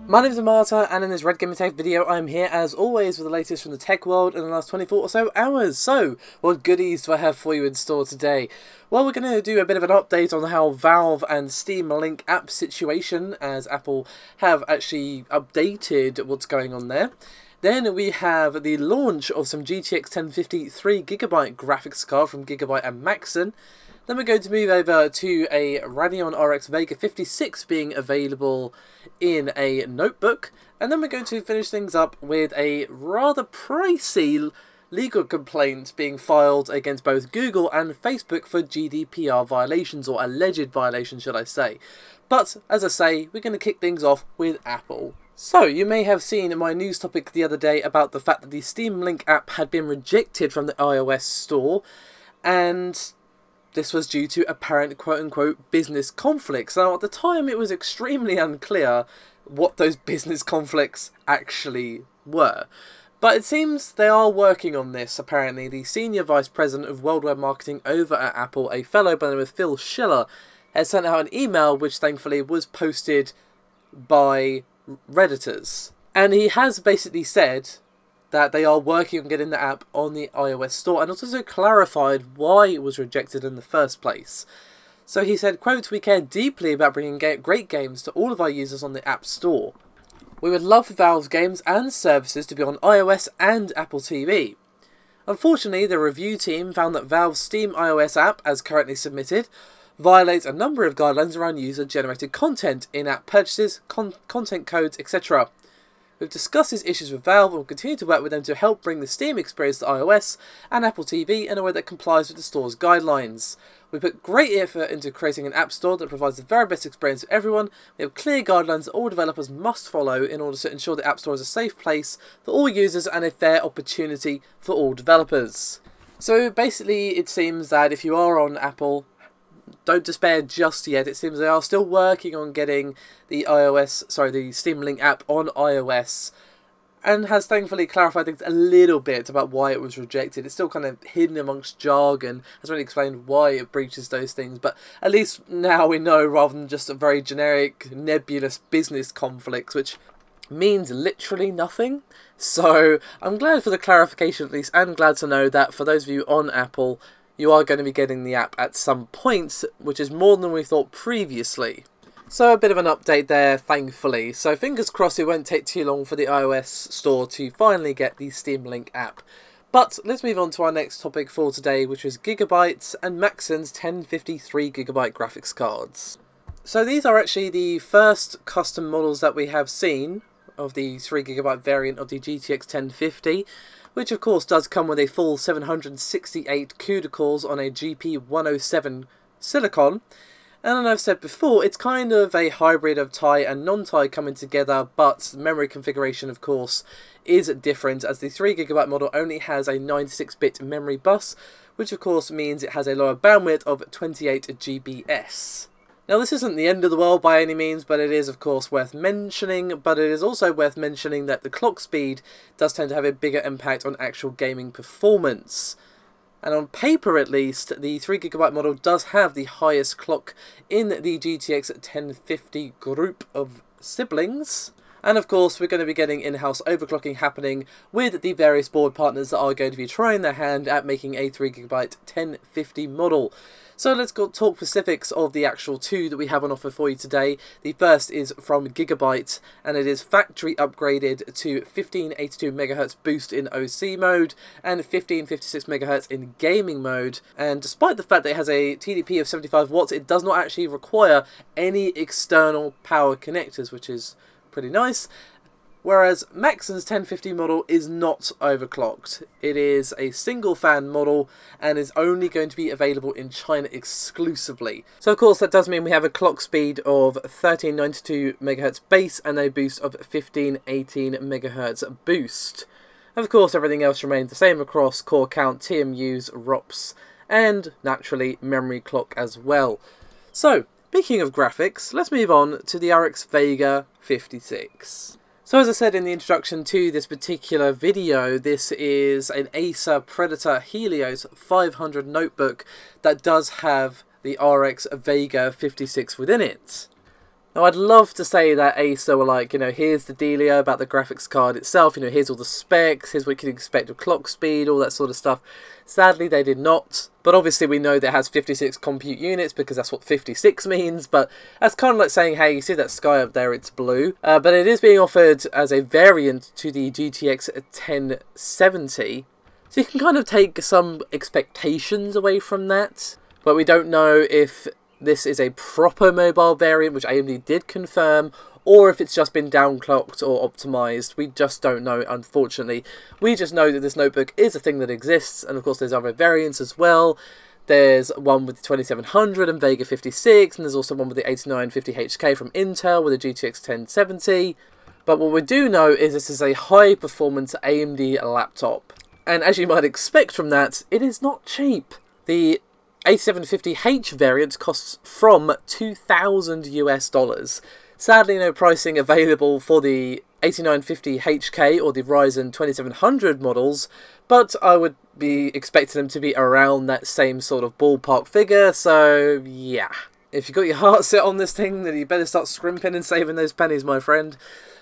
My name is Marta, and in this Red Gamer Tech video I am here as always with the latest from the tech world in the last 24 or so hours. So, what goodies do I have for you in store today? Well, we're going to do a bit of an update on how Valve and Steam link app situation, as Apple have actually updated what's going on there. Then we have the launch of some GTX 1050 3GB graphics card from Gigabyte and Maxsun. Then we're going to move over to a Radeon RX Vega 56 being available in a notebook. And then we're going to finish things up with a rather pricey legal complaint being filed against both Google and Facebook for GDPR violations, or alleged violations should I say. But, as I say, we're going to kick things off with Apple. So, you may have seen my news topic the other day about the fact that the Steam Link app had been rejected from the iOS store, and this was due to apparent quote-unquote business conflicts. Now, at the time, it was extremely unclear what those business conflicts actually were. But it seems they are working on this, apparently. The Senior Vice President of Worldwide Marketing over at Apple, a fellow by the name of Phil Schiller, has sent out an email which thankfully was posted by Redditors. And he has basically said that they are working on getting the app on the iOS store, and also clarified why it was rejected in the first place. So he said, quote, "We care deeply about bringing great games to all of our users on the App Store. We would love for Valve's games and services to be on iOS and Apple TV. Unfortunately, the review team found that Valve's Steam iOS app, as currently submitted, violates a number of guidelines around user-generated content, in-app purchases, content codes, etc. We've discussed these issues with Valve and will continue to work with them to help bring the Steam experience to iOS and Apple TV in a way that complies with the store's guidelines. We put great effort into creating an app store that provides the very best experience for everyone. We have clear guidelines that all developers must follow in order to ensure the App Store is a safe place for all users and a fair opportunity for all developers." So basically it seems that if you are on Apple, don't despair just yet. It seems they are still working on getting the the Steam Link app on iOS, and has thankfully clarified things a little bit about why it was rejected. It's still kind of hidden amongst jargon, hasn't really explained why it breaches those things, but at least now we know, rather than just a very generic, nebulous business conflicts, which means literally nothing. So I'm glad for the clarification at least, and glad to know that for those of you on Apple, you are going to be getting the app at some point, which is more than we thought previously. So a bit of an update there, thankfully. So fingers crossed it won't take too long for the iOS store to finally get the Steam Link app. But let's move on to our next topic for today, which is Gigabyte and Maxsun's 1050 3GB graphics cards. So these are actually the first custom models that we have seen of the 3GB variant of the GTX 1050. Which of course does come with a full 768 CUDA cores on a GP107 silicon. And as I've said before, it's kind of a hybrid of tie and non-tie coming together, but the memory configuration of course is different, as the 3GB model only has a 96-bit memory bus, which of course means it has a lower bandwidth of 28 GBs. Now this isn't the end of the world by any means, but it is of course worth mentioning, but it is also worth mentioning that the clock speed does tend to have a bigger impact on actual gaming performance. And on paper at least, the 3GB model does have the highest clock in the GTX 1050 group of siblings. And of course we're going to be getting in-house overclocking happening with the various board partners that are going to be trying their hand at making a 3GB 1050 model. So let's go talk specifics of the actual two that we have on offer for you today. The first is from Gigabyte, and it is factory upgraded to 1582 MHz boost in OC mode and 1556 MHz in gaming mode. And despite the fact that it has a TDP of 75 watts, it does not actually require any external power connectors, which is pretty nice. Whereas Maxsun's 1050 model is not overclocked. It is a single fan model and is only going to be available in China exclusively. So of course that does mean we have a clock speed of 1392 MHz base and a boost of 1518 MHz boost. Of course everything else remains the same across core count, TMUs, ROPs, and naturally memory clock as well. So speaking of graphics, let's move on to the RX Vega 56. So as I said in the introduction to this particular video, this is an Acer Predator Helios 500 notebook that does have the RX Vega 56 within it. Now, I'd love to say that Acer were like, here's the dealio about the graphics card itself, here's all the specs, here's what you can expect with clock speed, all that sort of stuff. Sadly, they did not. But obviously, we know that it has 56 compute units because that's what 56 means. But that's kind of like saying, hey, you see that sky up there, it's blue. But it is being offered as a variant to the GTX 1070. So you can kind of take some expectations away from that. But we don't know if this is a proper mobile variant, which AMD did confirm, or if it's just been downclocked or optimized. We just don't know, unfortunately. We just know that this notebook is a thing that exists, and of course there's other variants as well. There's one with the 2700 and Vega 56, and there's also one with the 8950HK from Intel with the GTX 1070. But what we do know is this is a high-performance AMD laptop. And as you might expect from that, it is not cheap. The 8750H variant costs from $2,000 US. Sadly, no pricing available for the 8950HK or the Ryzen 2700 models, but I would be expecting them to be around that same sort of ballpark figure, so yeah. If you've got your heart set on this thing, then you better start scrimping and saving those pennies, my friend.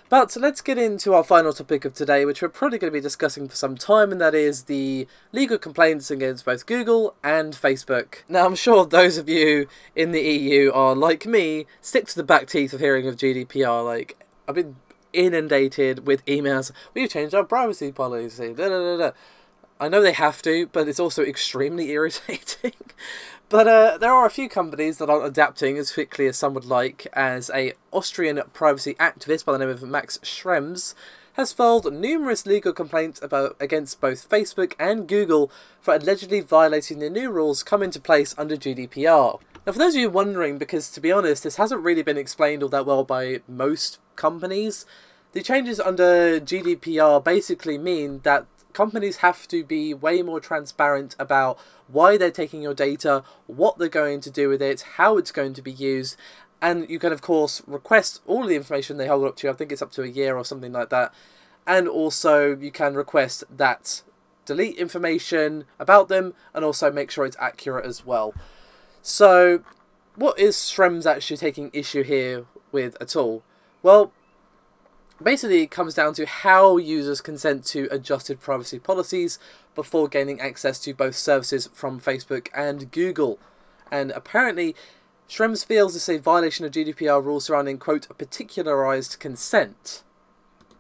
But let's get into our final topic of today, which we're probably going to be discussing for some time, and that is the legal complaints against both Google and Facebook. Now, I'm sure those of you in the EU are, like me, sick to the back teeth of hearing of GDPR. Like, I've been inundated with emails. We've changed our privacy policy. Da, da, da, da. I know they have to, but it's also extremely irritating. But there are a few companies that aren't adapting as quickly as some would like, as an Austrian privacy activist by the name of Max Schrems has filed numerous legal complaints against both Facebook and Google for allegedly violating the new rules come into place under GDPR. Now, for those of you wondering, because to be honest, this hasn't really been explained all that well by most companies, the changes under GDPR basically mean that companies have to be way more transparent about why they're taking your data, what they're going to do with it, how it's going to be used, and you can of course request all the information they hold up to you. I think it's up to a year or something like that, and also you can request that delete information about them and also make sure it's accurate as well. So what is Schrems actually taking issue here with at all? Well, basically, it comes down to how users consent to adjusted privacy policies before gaining access to both services from Facebook and Google. And apparently, Schrems feels this is a violation of GDPR rules surrounding, quote, particularized consent.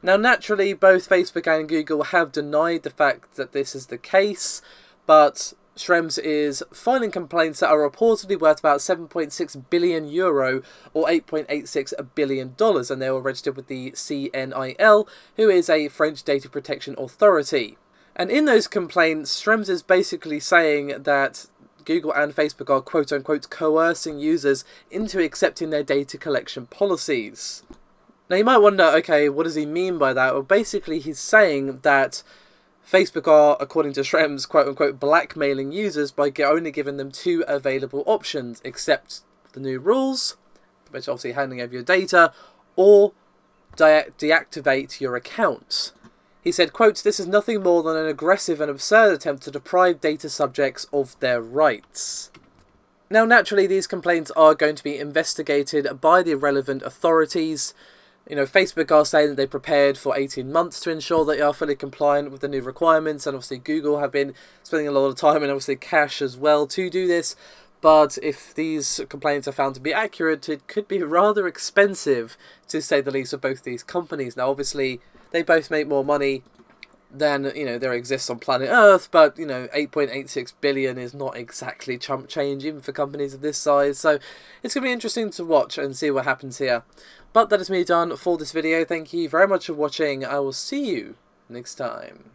Now, naturally, both Facebook and Google have denied the fact that this is the case, but Schrems is filing complaints that are reportedly worth about €7.6 billion or $8.86 billion, and they were registered with the CNIL, who is a French data protection authority. And in those complaints, Schrems is basically saying that Google and Facebook are quote-unquote coercing users into accepting their data collection policies. Now you might wonder, okay, what does he mean by that? Well, basically he's saying that Facebook are, according to Schrems, quote-unquote blackmailing users by only giving them two available options: accept the new rules, which obviously handing over your data, or deactivate your account. He said, quote, "This is nothing more than an aggressive and absurd attempt to deprive data subjects of their rights." Now, naturally, these complaints are going to be investigated by the relevant authorities. Facebook are saying that they prepared for 18 months to ensure that they are fully compliant with the new requirements, and obviously Google have been spending a lot of time and obviously cash as well to do this. But if these complaints are found to be accurate, it could be rather expensive, to say the least, of both these companies. Now, obviously, they both make more money than, there exists on planet Earth, but, 8.86 billion is not exactly chump change, even for companies of this size. So it's going to be interesting to watch and see what happens here. But that is me done for this video. Thank you very much for watching. I will see you next time.